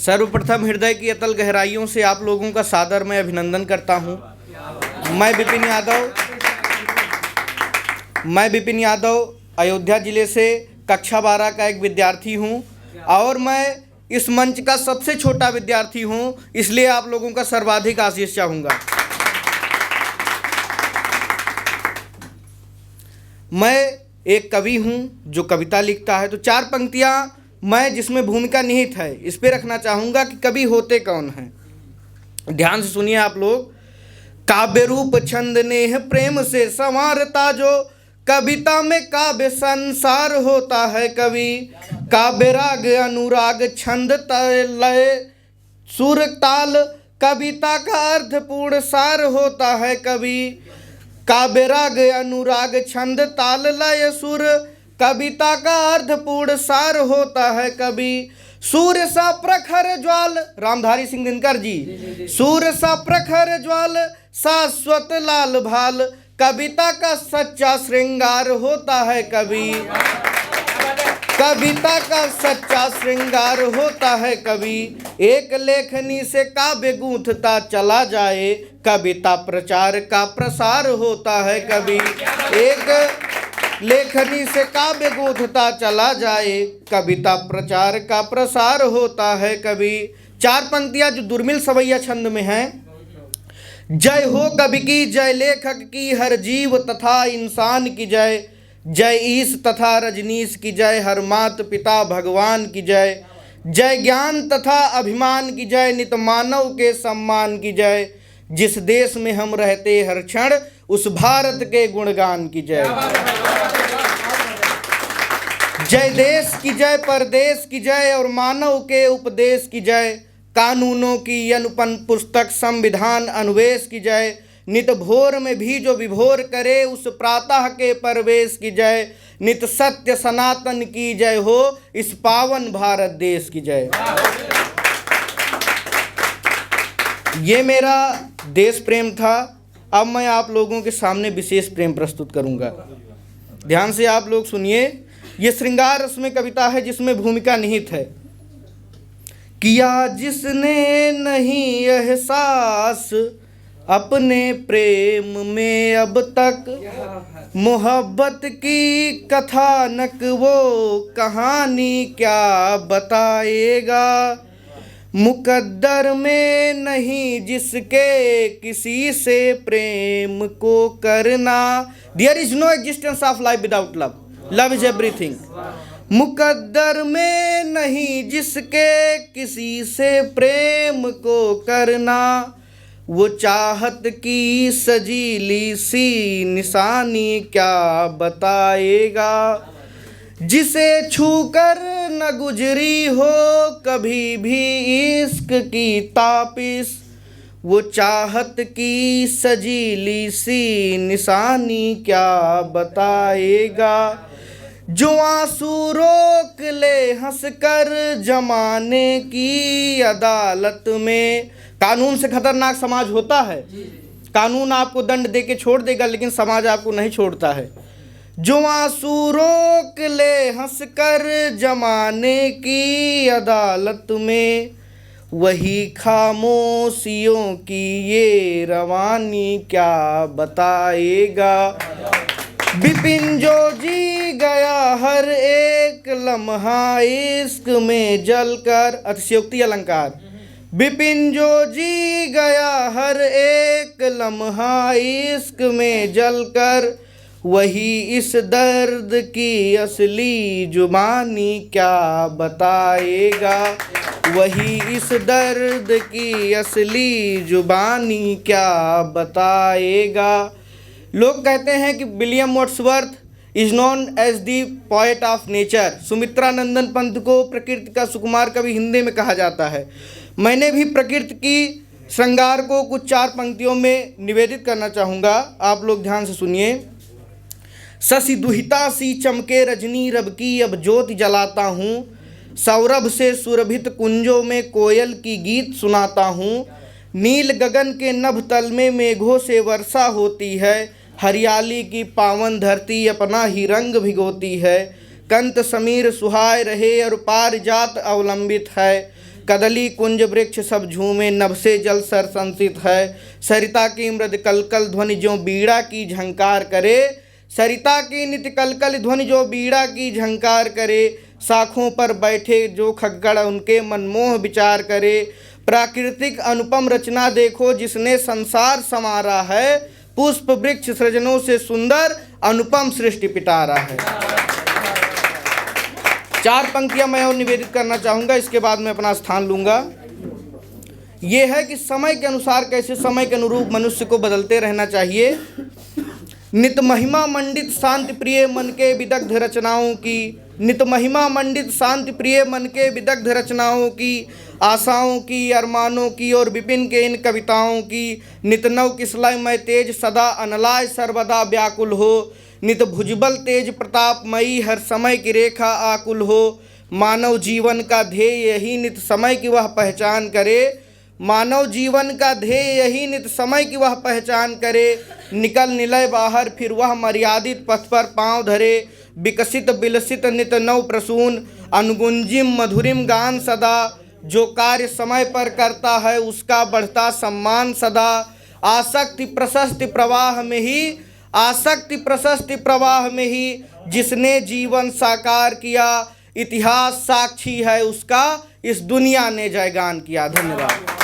सर्वप्रथम हृदय की अतल गहराइयों से आप लोगों का सादर मैं अभिनंदन करता हूं। मैं विपिन यादव अयोध्या जिले से कक्षा 12 का एक विद्यार्थी हूं और मैं इस मंच का सबसे छोटा विद्यार्थी हूं, इसलिए आप लोगों का सर्वाधिक आशीष चाहूँगा। मैं एक कवि हूं जो कविता लिखता है, तो 4 पंक्तियां मैं जिसमें भूमिका निहित है इस पे रखना चाहूँगा कि कवि होते कौन हैं। ध्यान से सुनिए आप लोग। काव्य रूप छंद नेह प्रेम से संवारता जो, कविता में काव्य संसार होता है कवि। काव्य राग अनुराग छंद लय सुर ताल, कविता का अर्थपूर्ण सार होता है कवि। काव्य राग अनुराग छंद ताल लय सुर, कविता का अर्थपूर्ण सार होता है कवि। सूर्य सा प्रखर ज्वाल, रामधारी सिंह दिनकर जी। सूर्य सा प्रखर ज्वाल शाश्वत लाल भाल, कविता का सच्चा श्रृंगार होता है कवि। कविता का सच्चा श्रृंगार होता है कवि। एक लेखनी से काव्य गूंथता चला जाए, कविता प्रचार का प्रसार होता है कवि। एक लेखनी से काव्य गूंथता चला जाए, कविता प्रचार का प्रसार होता है कवि। 4 पंक्तियां जो दुर्मिल सवैया छंद में हैं। जय हो कवि की, जय लेखक की, हर जीव तथा इंसान की जय। जय ईश तथा रजनीश की जय, हर मात पिता भगवान की जय। जय ज्ञान तथा अभिमान की जय, नित मानव के सम्मान की जय। जिस देश में हम रहते हर क्षण, उस भारत के गुणगान की जय। जय देश की जय, परदेश की जय और मानव के उपदेश की जय। कानूनों की अनुपम पुस्तक संविधान अन्वेष की जय। नित भोर में भी जो विभोर करे, उस प्रातः के परवेश की जय। नित सत्य सनातन की जय हो, इस पावन भारत देश की जय। ये मेरा देश प्रेम था। अब मैं आप लोगों के सामने विशेष प्रेम प्रस्तुत करूंगा। ध्यान से आप लोग सुनिए। ये श्रृंगार रस में कविता है जिसमें भूमिका निहित है। किया जिसने नहीं एहसास अपने प्रेम में अब तक, मोहब्बत की कथानक वो कहानी क्या बताएगा। मुकद्दर में नहीं जिसके किसी से प्रेम को करना, there is no existence of life without love, love is everything. मुकद्दर में नहीं जिसके किसी से प्रेम को करना, वो चाहत की सजीली सी निशानी क्या बताएगा। जिसे छूकर न गुजरी हो कभी भी इश्क की तापिश, वो चाहत की सजीली सी निशानी क्या बताएगा। जो आंसू रोक ले हंसकर जमाने की अदालत में, कानून से खतरनाक समाज होता है। कानून आपको दंड दे के छोड़ देगा, लेकिन समाज आपको नहीं छोड़ता है। जो आंसू रोक ले हंसकर जमाने की अदालत में, वही खामोशियों की ये रवानी क्या बताएगा। विपिन जो जी गया हर एक लम्हा इश्क में जलकर, अतिशयोक्ति अलंकार। विपिन जो जी गया हर एक लम्हा इश्क में जलकर, वही इस दर्द की असली जुबानी क्या बताएगा। वही इस दर्द की असली जुबानी क्या बताएगा। लोग कहते हैं कि William Wordsworth is known as the poet of nature. Sumitra Nandan Pant को प्रकृति का सुकुमार कवि हिंदी में कहा जाता है। मैंने भी प्रकृति की श्रृंगार को कुछ 4 पंक्तियों में निवेदित करना चाहूँगा। आप लोग ध्यान से सुनिए। शशि दुहिता सी चमके रजनी रब की अब ज्योति जलाता हूँ, सौरभ से सुरभित कुंजों में कोयल की गीत सुनाता हूँ। नील गगन के नभ तल में मेघों से वर्षा होती है, हरियाली की पावन धरती अपना ही रंग भिगोती है। कंत समीर सुहाय रहे और पारिजात अवलंबित है, कदली कुंज वृक्ष सब झूमे, नभ से जल सर संसित है। सरिता की मृद कलकल ध्वनि जो बीड़ा की झंकार करे, सरिता की नित्य कलकल ध्वनि जो बीड़ा की झंकार करे। शाखों पर बैठे जो खग्गड़ उनके मनमोह विचार करे। प्राकृतिक अनुपम रचना देखो जिसने संसार संवारा है, पुष्प वृक्ष सृजनों से सुंदर अनुपम सृष्टि पिटारा है। 4 पंक्तियां मैं और निवेदित करना चाहूँगा, इसके बाद मैं अपना स्थान लूँगा। ये है कि समय के अनुसार कैसे समय के अनुरूप मनुष्य को बदलते रहना चाहिए। नित महिमा मंडित शांति प्रिय मन के विदग्ध रचनाओं की, नित महिमा मंडित शांति प्रिय मन के विदग्ध रचनाओं की, आशाओं की अरमानों की और विपिन के इन कविताओं की। नित नव किसलय मैं तेज सदा अनलाय सर्वदा व्याकुल हो, नित भुजबल तेज प्रतापमयी हर समय की रेखा आकुल हो। मानव जीवन का ध्येय यही नित समय की वह पहचान करे, मानव जीवन का ध्येय यही नित समय की वह पहचान करे। निकल निलय बाहर फिर वह मर्यादित पथ पर पांव धरे, विकसित विलसित नित नव प्रसून अनुगुंजिम मधुरिम गान सदा। जो कार्य समय पर करता है उसका बढ़ता सम्मान सदा। आसक्ति प्रशस्ति प्रवाह में ही, आसक्ति प्रशस्ति प्रवाह में ही जिसने जीवन साकार किया, इतिहास साक्षी है उसका इस दुनिया ने जयगान किया। धन्यवाद।